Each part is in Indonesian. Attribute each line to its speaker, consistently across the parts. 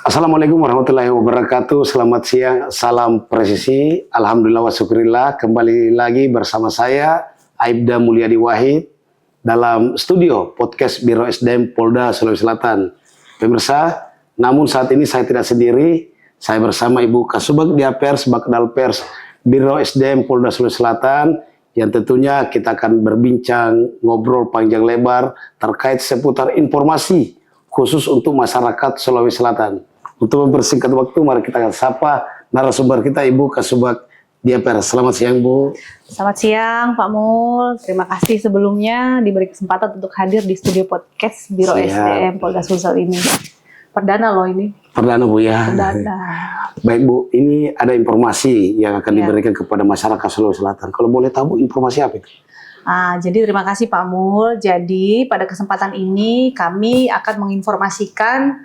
Speaker 1: Assalamualaikum warahmatullahi wabarakatuh. Selamat siang, salam presisi. Alhamdulillah wa syukurillah. Kembali lagi bersama saya, Aibda Mulyadi Wahid, dalam studio podcast Biro SDM Polda Sulawesi Selatan. Pemirsa, namun saat ini saya tidak sendiri. Saya bersama Ibu Kasubag Diapers, Bakdal Pers, Biro SDM Polda Sulawesi Selatan, yang tentunya kita akan berbincang, ngobrol panjang lebar terkait seputar informasi khusus untuk masyarakat Sulawesi Selatan. Untuk mempersingkat waktu, mari kita akan sapa narasumber kita, Ibu Kasubag Diapers. Selamat siang, Bu.
Speaker 2: Selamat siang, Pak Mul. Terima kasih sebelumnya diberi kesempatan untuk hadir di studio podcast Biro SDM Polda Sulsel ini. Perdana loh ini.
Speaker 1: Perdana, Bu, ya.
Speaker 2: Perdana.
Speaker 1: Baik, Bu, ini ada informasi yang akan diberikan kepada masyarakat Sulawesi Selatan. Kalau boleh tahu, Bu, informasi apa itu?
Speaker 2: Jadi terima kasih Pak Mul. Jadi pada kesempatan ini kami akan menginformasikan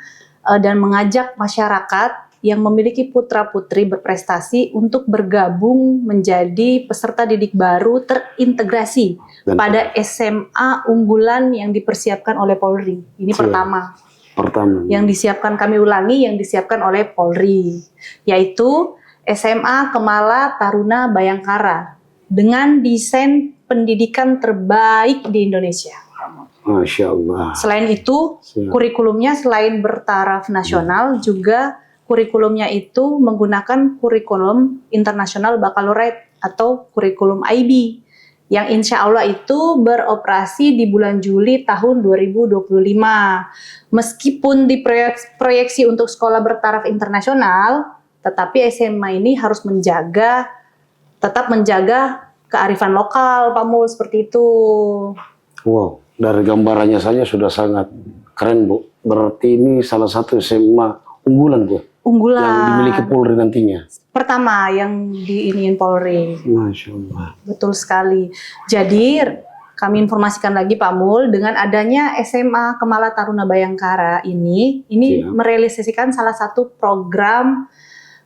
Speaker 2: dan mengajak masyarakat yang memiliki putra-putri berprestasi untuk bergabung menjadi peserta didik baru terintegrasi pada SMA unggulan yang dipersiapkan oleh Polri. Ini pertama. Yang disiapkan, kami ulangi, yang disiapkan oleh Polri, yaitu SMA Kemala Taruna Bayangkara dengan desain pendidikan terbaik di Indonesia.
Speaker 1: Masya Allah.
Speaker 2: Selain itu, kurikulumnya selain bertaraf nasional, juga kurikulumnya itu menggunakan kurikulum internasional baccalaureate atau kurikulum IB, yang insya Allah itu beroperasi di bulan Juli tahun 2025. Meskipun diproyeksi untuk sekolah bertaraf internasional, tetapi SMA ini harus tetap menjaga kearifan lokal, Pak Mul, seperti itu.
Speaker 1: Wow, dari gambarannya saja sudah sangat keren, Bu. Berarti ini salah satu SMA unggulan, Bu.
Speaker 2: Unggulan.
Speaker 1: Yang dimiliki Polri nantinya.
Speaker 2: Pertama yang diiniin Polri.
Speaker 1: Masya Allah.
Speaker 2: Betul sekali. Jadi kami informasikan lagi Pak Mul, dengan adanya SMA Kemala Taruna Bayangkara ini merealisasikan salah satu program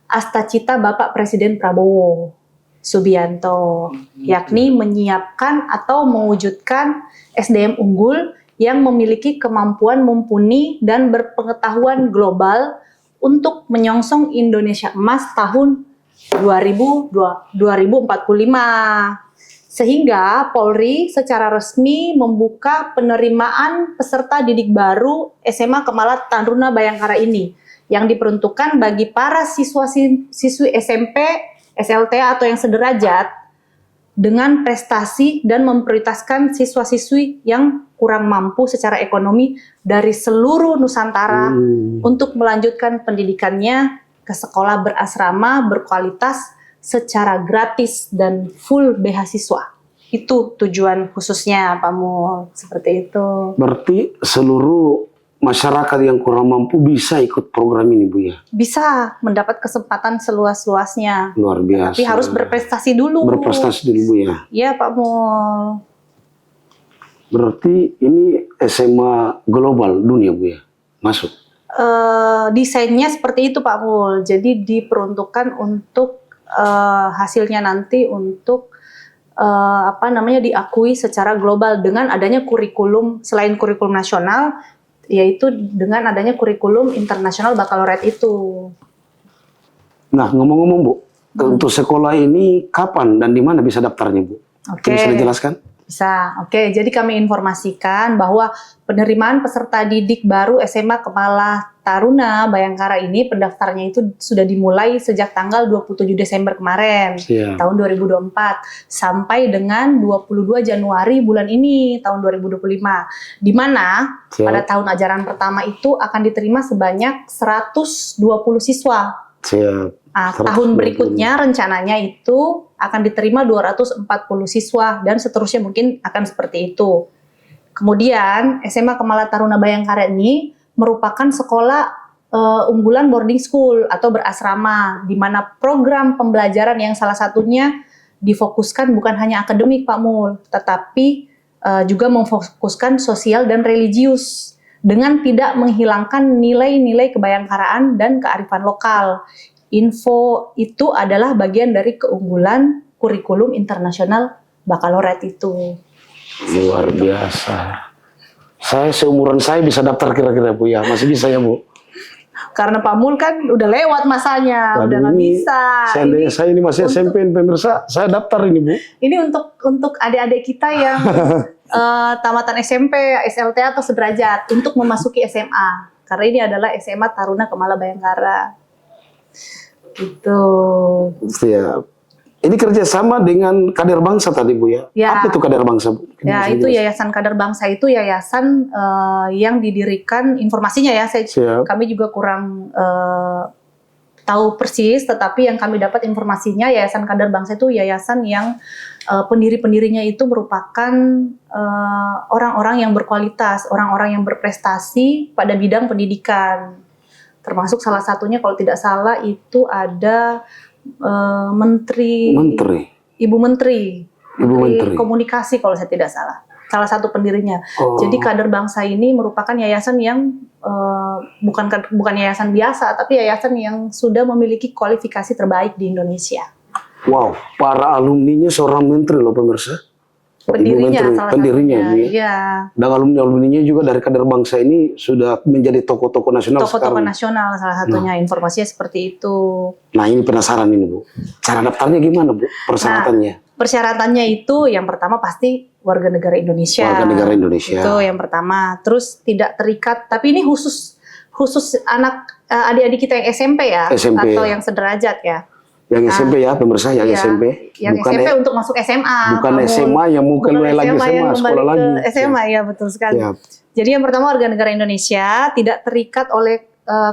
Speaker 2: Astacita Bapak Presiden Prabowo Subianto, yakni menyiapkan atau mewujudkan SDM unggul yang memiliki kemampuan mumpuni dan berpengetahuan global untuk menyongsong Indonesia Emas tahun 2045. Sehingga Polri secara resmi membuka penerimaan peserta didik baru SMA Kemala Taruna Bayangkara ini, yang diperuntukkan bagi para siswi SMP, SLTA atau yang sederajat dengan prestasi dan memprioritaskan siswa-siswi yang kurang mampu secara ekonomi dari seluruh Nusantara untuk melanjutkan pendidikannya ke sekolah berasrama berkualitas secara gratis dan full beasiswa. Itu tujuan khususnya, Pak Mul, seperti itu.
Speaker 1: Berarti seluruh masyarakat yang kurang mampu bisa ikut program ini, Bu, ya? Bisa
Speaker 2: mendapat kesempatan seluas-luasnya.
Speaker 1: Luar biasa.
Speaker 2: Tapi harus berprestasi dulu.
Speaker 1: Berprestasi dulu, Bu, ya?
Speaker 2: Iya, Pak Mul.
Speaker 1: Berarti ini SMA global dunia, Bu, ya? Masuk?
Speaker 2: Desainnya seperti itu, Pak Mul. Jadi diperuntukkan untuk hasilnya nanti untuk diakui secara global dengan adanya kurikulum, selain kurikulum nasional, yaitu dengan adanya kurikulum internasional baccalaureate itu.
Speaker 1: Nah, ngomong-ngomong, Bu, untuk sekolah ini kapan dan di mana bisa daftarnya, Bu?
Speaker 2: Oke.
Speaker 1: Bisa dijelaskan?
Speaker 2: Bisa. Oke, jadi kami informasikan bahwa penerimaan peserta didik baru SMA Kemala Taruna Bayangkara ini pendaftarannya itu sudah dimulai sejak tanggal 27 Desember kemarin, tahun 2024, sampai dengan 22 Januari bulan ini, tahun 2025. Di mana pada tahun ajaran pertama itu akan diterima sebanyak 120 siswa. Tahun berikutnya rencananya itu akan diterima 240 siswa dan seterusnya, mungkin akan seperti itu. Kemudian SMA Kemala Taruna Bayangkara ini merupakan sekolah unggulan boarding school atau berasrama, di mana program pembelajaran yang salah satunya difokuskan bukan hanya akademik, Pak Mul, tetapi juga memfokuskan sosial dan religius dengan tidak menghilangkan nilai-nilai kebayangkaraan dan kearifan lokal. Info itu adalah bagian dari keunggulan kurikulum internasional baccalaureate itu.
Speaker 1: Luar biasa. Saya seumuran saya bisa daftar kira-kira, Bu, ya? Masih bisa ya, Bu?
Speaker 2: Karena Pak Mul kan udah lewat masanya,
Speaker 1: Waduh,
Speaker 2: udah nggak
Speaker 1: ini
Speaker 2: bisa.
Speaker 1: Seandainya saya ini masih
Speaker 2: untuk-
Speaker 1: SMP, pemirsa, saya daftar ini Bu.
Speaker 2: Ini untuk adik-adik kita yang tamatan SMP, SLTA atau sederajat untuk memasuki SMA. Karena ini adalah SMA Taruna Kemala Bayangkara. Gitu.
Speaker 1: Siap. Ini kerjasama dengan Kader Bangsa tadi Bu ya?
Speaker 2: Ya.
Speaker 1: Apa itu Kader Bangsa Bu?
Speaker 2: Ya,
Speaker 1: Bisa
Speaker 2: itu
Speaker 1: jelaskan?
Speaker 2: Yayasan Kader Bangsa itu yayasan yang didirikan, informasinya ya,
Speaker 1: Siap.
Speaker 2: kami juga kurang tahu persis, tetapi yang kami dapat informasinya Yayasan Kader Bangsa itu yayasan yang pendiri-pendirinya itu merupakan orang-orang yang berkualitas, orang-orang yang berprestasi pada bidang pendidikan. Termasuk salah satunya kalau tidak salah itu ada Ibu Menteri Komunikasi kalau saya tidak salah. Salah satu pendirinya.
Speaker 1: Oh.
Speaker 2: Jadi Kader Bangsa ini merupakan yayasan yang bukan yayasan biasa, tapi yayasan yang sudah memiliki kualifikasi terbaik di Indonesia.
Speaker 1: Wow, para alumninya seorang menteri loh pemirsa.
Speaker 2: Pendirinya,
Speaker 1: Ibu Menteri,
Speaker 2: salah
Speaker 1: pendirinya
Speaker 2: satunya.
Speaker 1: Bu, ya.
Speaker 2: Iya.
Speaker 1: Dan alumni-alumninya juga dari Kader Bangsa ini sudah menjadi tokoh-tokoh nasional
Speaker 2: Tokoh-tokoh
Speaker 1: sekarang.
Speaker 2: nasional salah satunya, informasinya seperti itu.
Speaker 1: Nah ini penasaran ini Bu. Cara daftarnya gimana Bu? Persyaratannya?
Speaker 2: Persyaratannya itu yang pertama pasti warga negara Indonesia.
Speaker 1: Warga negara Indonesia.
Speaker 2: Itu yang pertama. Terus tidak terikat, tapi ini khusus anak adik-adik kita yang SMP ya,
Speaker 1: SMP,
Speaker 2: atau
Speaker 1: ya.
Speaker 2: yang sederajat ya.
Speaker 1: Yang SMP ya pemirsa, yang
Speaker 2: Iya,
Speaker 1: SMP.
Speaker 2: Yang
Speaker 1: Bukan
Speaker 2: SMP untuk masuk SMA.
Speaker 1: bukan
Speaker 2: Kamu-
Speaker 1: SMA yang mau
Speaker 2: bukan
Speaker 1: keluar lagi
Speaker 2: yang
Speaker 1: SMA,
Speaker 2: kembali
Speaker 1: sekolah
Speaker 2: ke
Speaker 1: lagi.
Speaker 2: SMA ya, betul sekali.
Speaker 1: Siap.
Speaker 2: Jadi yang pertama warga negara Indonesia tidak terikat oleh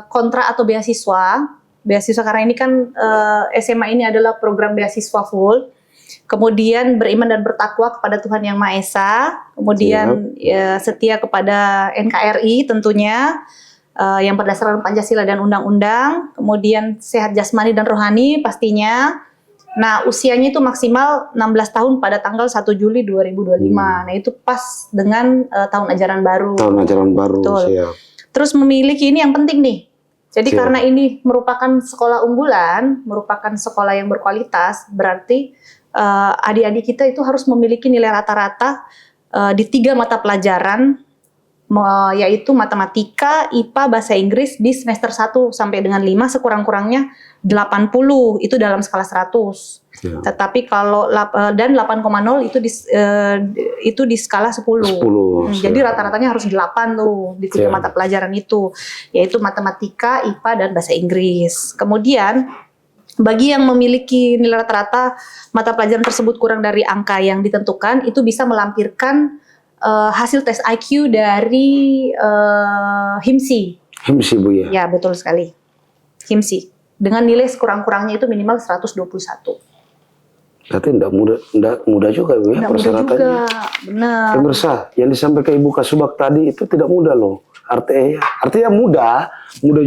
Speaker 2: kontrak atau beasiswa. Beasiswa karena ini kan SMA ini adalah program beasiswa full. Kemudian beriman dan bertakwa kepada Tuhan Yang Maha Esa. Kemudian setia kepada NKRI tentunya. Yang berdasarkan Pancasila dan Undang-Undang. Kemudian sehat jasmani dan rohani pastinya. Nah, usianya itu maksimal 16 tahun pada tanggal 1 Juli 2025. Nah, itu pas dengan tahun ajaran baru.
Speaker 1: Tahun ajaran baru.
Speaker 2: Betul.
Speaker 1: Siap.
Speaker 2: Terus memiliki ini yang penting nih. Jadi
Speaker 1: Siap.
Speaker 2: karena ini merupakan sekolah unggulan, merupakan sekolah yang berkualitas, berarti adik-adik kita itu harus memiliki nilai rata-rata di 3 mata pelajaran, yaitu matematika, IPA, bahasa Inggris di semester 1 sampai dengan 5, sekurang-kurangnya 80 itu dalam skala 100.
Speaker 1: Siap.
Speaker 2: Tetapi kalau dan 8,0 itu di skala 10.
Speaker 1: 10.
Speaker 2: Jadi rata-ratanya harus 8 tuh di 3
Speaker 1: Siap.
Speaker 2: mata pelajaran itu, yaitu matematika, IPA dan bahasa Inggris. Kemudian bagi yang memiliki nilai rata-rata mata pelajaran tersebut kurang dari angka yang ditentukan, itu bisa melampirkan hasil tes IQ dari HIMSI.
Speaker 1: HIMSI Bu ya.
Speaker 2: Ya, betul sekali. HIMSI. Dengan nilai sekurang-kurangnya itu minimal 121.
Speaker 1: Berarti enggak mudah juga Bu ya
Speaker 2: Nggak mudah
Speaker 1: persyaratannya.
Speaker 2: juga, benar.
Speaker 1: Pemirsa, yang disampaikan Ibu Kasubag tadi itu tidak mudah loh. Artinya mudah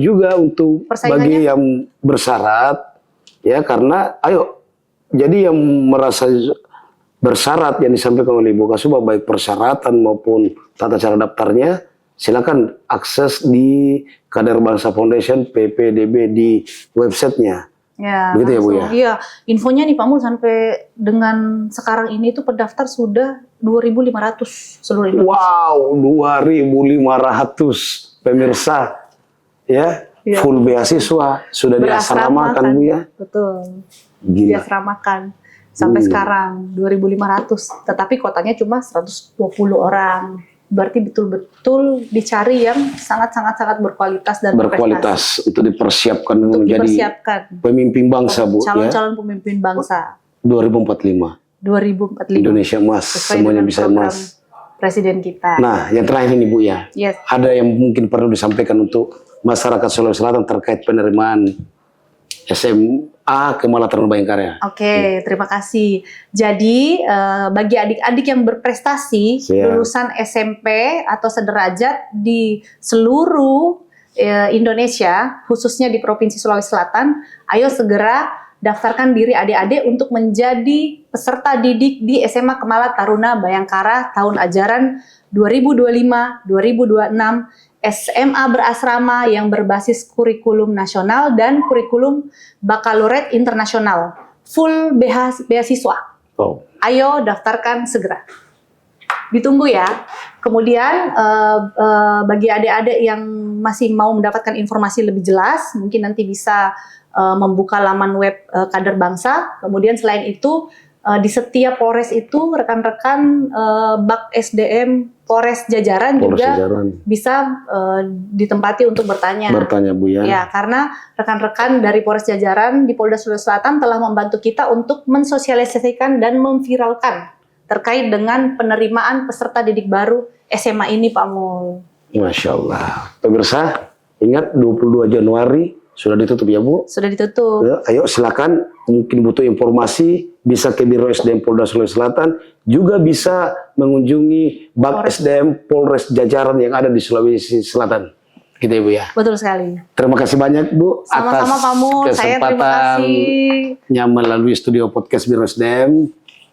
Speaker 1: juga untuk
Speaker 2: Persaingannya?
Speaker 1: bagi yang bersyarat ya, karena jadi yang merasa bersyarat yang disampaikan oleh Ibu Kasubag baik persyaratan maupun tata cara daftarnya, silakan akses di Kader Bangsa Foundation PPDB di websitenya.
Speaker 2: Ya,
Speaker 1: Begitu ya, Bu,
Speaker 2: langsung.
Speaker 1: ya?
Speaker 2: Iya, infonya nih Pak Mul sampai dengan sekarang ini tuh pendaftar sudah 2.500 seluruh Indonesia.
Speaker 1: Wow, 2.500 pemirsa ya,
Speaker 2: Iya.
Speaker 1: full beasiswa sudah diasramakan Bu ya.
Speaker 2: Betul.
Speaker 1: Gila.
Speaker 2: Diasramakan sampai sekarang 2.500, tetapi kotanya cuma 120 orang. Berarti betul-betul dicari yang sangat berkualitas dan
Speaker 1: Berkualitas untuk dipersiapkan
Speaker 2: untuk
Speaker 1: menjadi
Speaker 2: dipersiapkan
Speaker 1: pemimpin bangsa Bu ya.
Speaker 2: calon-calon pemimpin bangsa
Speaker 1: 2045
Speaker 2: 2045.
Speaker 1: Indonesia emas,
Speaker 2: Sesuai
Speaker 1: semuanya
Speaker 2: dengan
Speaker 1: bisa
Speaker 2: program
Speaker 1: emas.
Speaker 2: Presiden kita.
Speaker 1: Nah, yang terakhir ini Bu ya.
Speaker 2: Yes.
Speaker 1: Ada yang mungkin perlu disampaikan untuk masyarakat Sulawesi Selatan terkait penerimaan SMA Kemala Taruna Bayangkara.
Speaker 2: Oke, terima kasih. Jadi bagi adik-adik yang berprestasi,
Speaker 1: Siap.
Speaker 2: lulusan SMP atau sederajat di seluruh Indonesia, khususnya di Provinsi Sulawesi Selatan, ayo segera daftarkan diri adik-adik untuk menjadi peserta didik di SMA Kemala Taruna Bayangkara tahun ajaran 2025-2026, SMA berasrama yang berbasis kurikulum nasional dan kurikulum bakalaureat internasional, full beasiswa.
Speaker 1: Oh,
Speaker 2: Ayo daftarkan segera. Ditunggu ya. Kemudian bagi adik-adik yang masih mau mendapatkan informasi lebih jelas, mungkin nanti bisa membuka laman web Kader Bangsa. Kemudian selain itu di setiap Polres itu rekan-rekan Bak SDM Polres jajaran juga bisa ditempati untuk bertanya.
Speaker 1: Bertanya Bu ya.
Speaker 2: Ya, karena rekan-rekan dari Polres jajaran di Polda Sulawesi Selatan telah membantu kita untuk mensosialisasikan dan memviralkan terkait dengan penerimaan peserta didik baru SMA ini, Pak Mul.
Speaker 1: Masya Allah. Pemirsa, ingat 22 Januari sudah ditutup ya Bu?
Speaker 2: Sudah ditutup.
Speaker 1: Ya, ayo silakan, mungkin butuh informasi, bisa ke Biro SDM Polda Sulawesi Selatan, juga bisa mengunjungi Bak SDM Polres jajaran yang ada di Sulawesi Selatan. Gitu ya Bu ya?
Speaker 2: Betul sekali.
Speaker 1: Terima kasih banyak Bu atas
Speaker 2: Sama-sama Pak Mul, saya terima kasih.
Speaker 1: melalui studio podcast Biro SDM.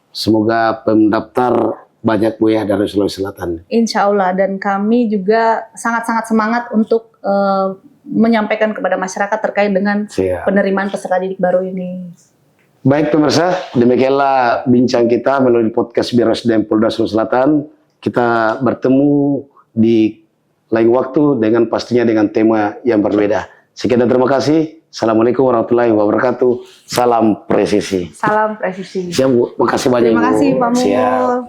Speaker 1: Semoga pendaftar banyak Bu ya dari Sulawesi Selatan.
Speaker 2: Insya Allah, dan kami juga sangat-sangat semangat untuk menyampaikan kepada masyarakat terkait dengan penerimaan peserta didik baru ini.
Speaker 1: Baik pemirsa, demikianlah bincang kita melalui podcast Biro SDM Polda Sulawesi Selatan. Kita bertemu di lain waktu dengan pastinya dengan tema yang berbeda. Sekian dan terima kasih. Assalamualaikum warahmatullahi wabarakatuh. Salam presisi.
Speaker 2: Salam presisi.
Speaker 1: Siap Bu, makasih banyak.
Speaker 2: Terima kasih
Speaker 1: Bu.
Speaker 2: Pak Mul.
Speaker 1: Siap.